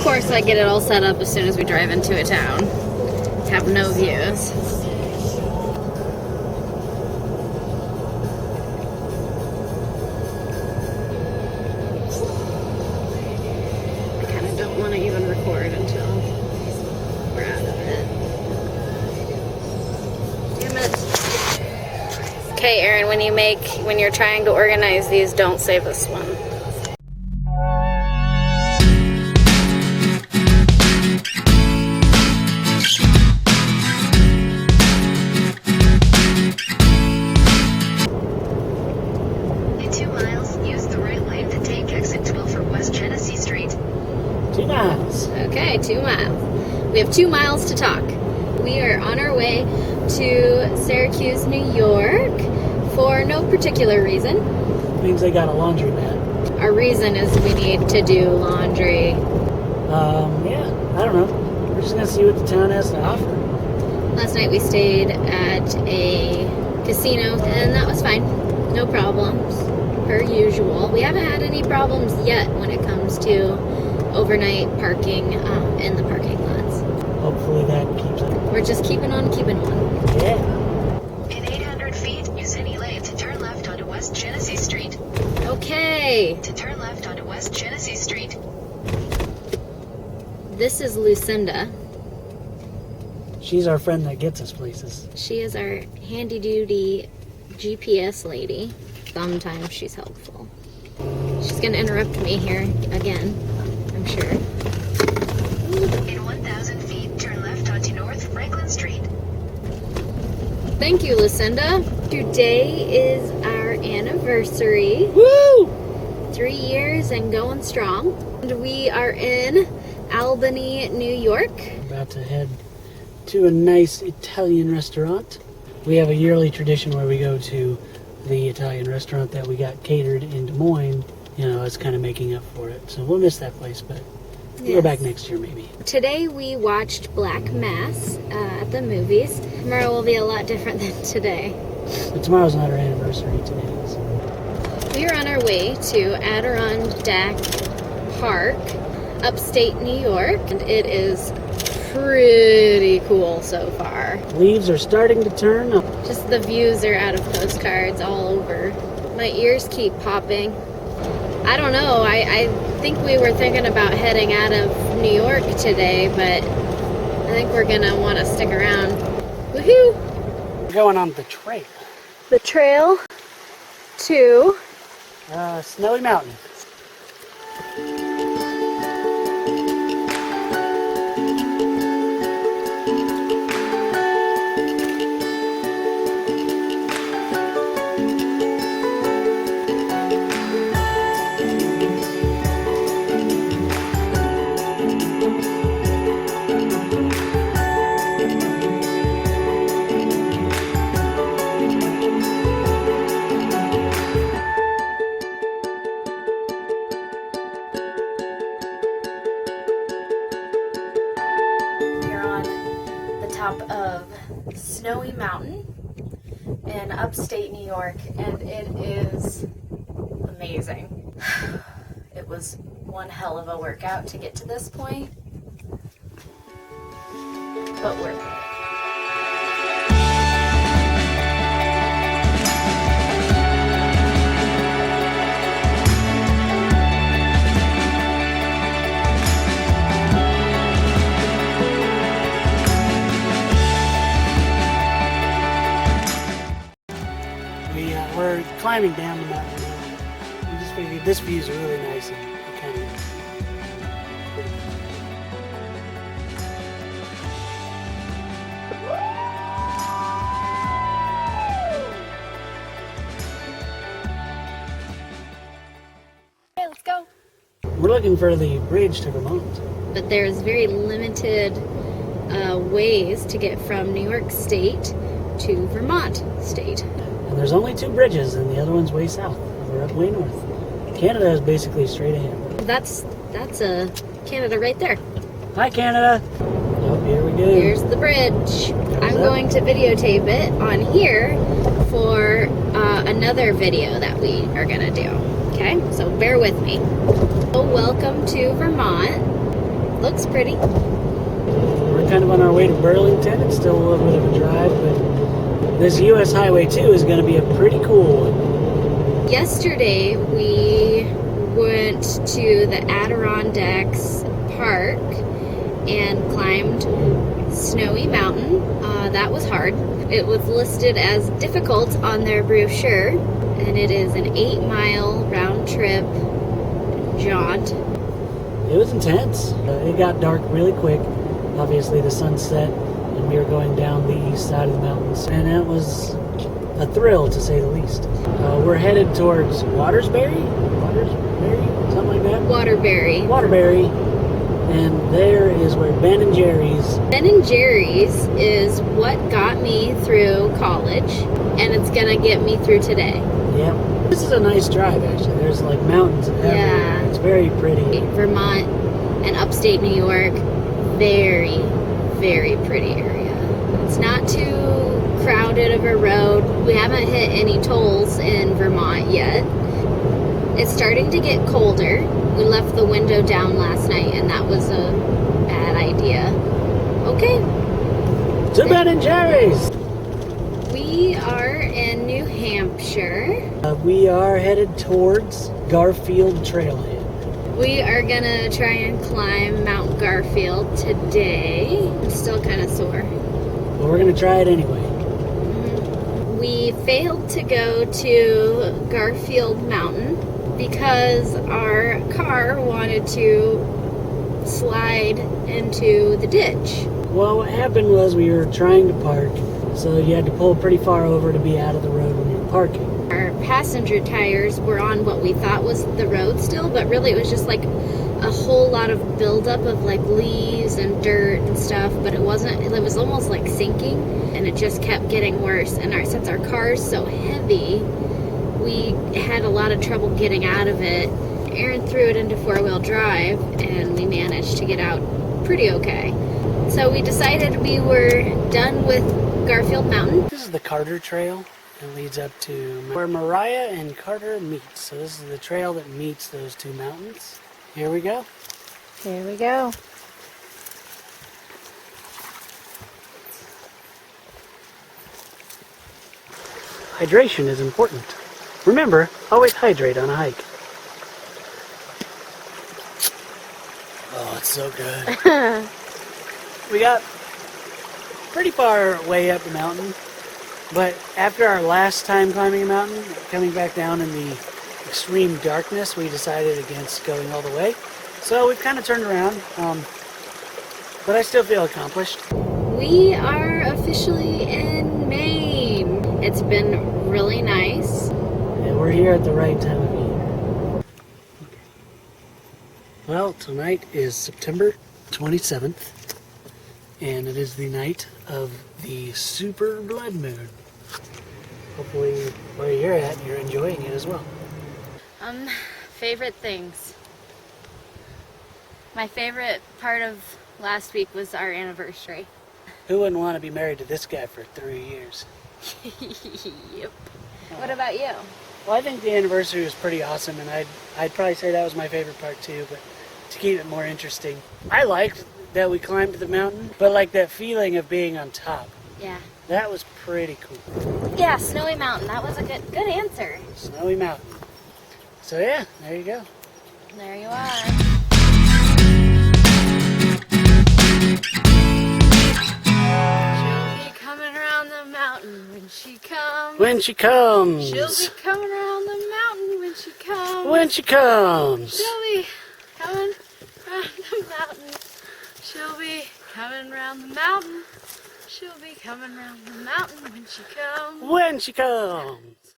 course, I get it all set up as soon as we drive into a town. Have no views. I kind of don't want to even record until we're out of it. Damn it. Okay, Erin, when you're trying to organize these, don't save this one. In 2 miles, use the right lane to take exit 12 for West Genesee Street. 2 miles. Okay, 2 miles. We have 2 miles to talk. We are on our way to Syracuse, New York for no particular reason. Means they got a laundromat. Our reason is we need to do laundry. Yeah, I don't know. We're just gonna see what the town has to offer. Last night we stayed at a casino and that was fine. No problems, per usual. We haven't had any problems yet when it comes to overnight parking in the parking lots. Hopefully that keeps it. We're just keeping on keeping on. Yeah. In 800 feet, use any lane to turn left onto West Genesee Street. Okay, To turn left onto West Genesee Street. this is Lucinda. She's our friend that gets us places. She is our handy-duty GPS lady. Sometimes she's helpful. She's gonna interrupt me here again, I'm sure. In 1,000 feet, turn left onto North Franklin Street. Thank you, Lucinda. Today is our anniversary. Woo! 3 years and going strong. And we are in Albany, New York. About to head to a nice Italian restaurant. We have a yearly tradition where we go to the Italian restaurant that we got catered in Des Moines. You know, it's kind of making up for it. So we'll miss that place, but we'll go back next year maybe. Today we watched Black Mass at the movies. Tomorrow will be a lot different than today. But tomorrow's not our anniversary today. So. We are on our way to Adirondack Park, upstate New York, and it is pretty cool so far. Leaves are starting to turn. Just the views are out of postcards all over. My ears keep popping. I don't know, I think we were thinking about heading out of New York today, but I think we're gonna want to stick around. Woohoo! We're going on the trail. The trail to Snowy Mountain. top of Snowy Mountain in upstate New York, and it is amazing. It was one hell of a workout to get to this point, but worth it. We're climbing down the mountain now. We just figured this view is really nice and kind of pretty. Okay, let's go. We're looking for the bridge to Vermont. But there's very limited ways to get from New York State to Vermont State. And there's only 2 bridges, and the other one's way south. We're up way north. Canada is basically straight ahead. That's Canada right there. Hi, Canada. Oh, here we go. Here's the bridge. I'm going to videotape it on here for another video that we are gonna do. Okay, so bear with me. So welcome to Vermont. Looks pretty. We're kind of on our way to Burlington. It's still a little bit of a drive, but this US Highway 2 is going to be a pretty cool one. Yesterday, we went to the Adirondacks Park and climbed Snowy Mountain. That was hard. It was listed as difficult on their brochure, and it is an 8-mile round trip jaunt. It was intense. It got dark really quick. Obviously, the sun set, and we were going down the east side of the mountains, and it was a thrill, to say the least. We're headed towards Watersbury, something like that. Waterbury. And there is where Ben & Jerry's. Ben & Jerry's is what got me through college, and it's gonna get me through today. Yep. This is a nice drive, actually. There's like mountains everywhere. Yeah. It's very pretty. Vermont and upstate New York, very, very pretty area. It's not too crowded of a road. We haven't hit any tolls in Vermont yet. It's starting to get colder. We left the window down last night, and that was a bad idea. Okay. To Ben & Jerry's! We are in New Hampshire. We are headed towards Garfield Trailhead. We are gonna try and climb Mount Garfield today. I'm still kind of sore. But we're going to try it anyway. We failed to go to Garfield Mountain because our car wanted to slide into the ditch. Well, what happened was we were trying to park, so you had to pull pretty far over to be out of the road when you were parking. Our passenger tires were on what we thought was the road still, but really it was just like a whole lot of buildup of like leaves and dirt and stuff, but it wasn't, it was almost like sinking, and it just kept getting worse. And since our car is so heavy, we had a lot of trouble getting out of it. Aaron threw it into 4-wheel drive, and we managed to get out pretty okay. So we decided we were done with Garfield Mountain. This is the Carter Trail. It leads up to where Mariah and Carter meet. So this is the trail that meets those two mountains. Here we go. Here we go. Hydration is important. Remember, always hydrate on a hike. Oh, it's so good. We got pretty far way up the mountain, but after our last time climbing a mountain, coming back down in the extreme darkness, we decided against going all the way. So we've kind of turned around, but I still feel accomplished. We are officially in Maine. It's been really nice. And we're here at the right time of year. Well, tonight is September 27th, and it is the night of the super blood moon. Hopefully where you're at, you're enjoying it as well. Favorite things. My favorite part of last week was our anniversary. Who wouldn't want to be married to this guy for 3 years? Yep. What about you? Well, I think the anniversary was pretty awesome, and I'd probably say that was my favorite part too, but to keep it more interesting, I liked that we climbed the mountain, but like that feeling of being on top. Yeah. That was pretty cool. Yeah, Snowy Mountain. That was a good answer. Snowy Mountain. So yeah, there you go. There you are. She'll be coming around the mountain when she comes. When she comes. She'll be coming around the mountain when she comes. When she comes. She'll be coming around the mountain. She'll be coming around the mountain. She'll be coming around the mountain when she comes. When she comes.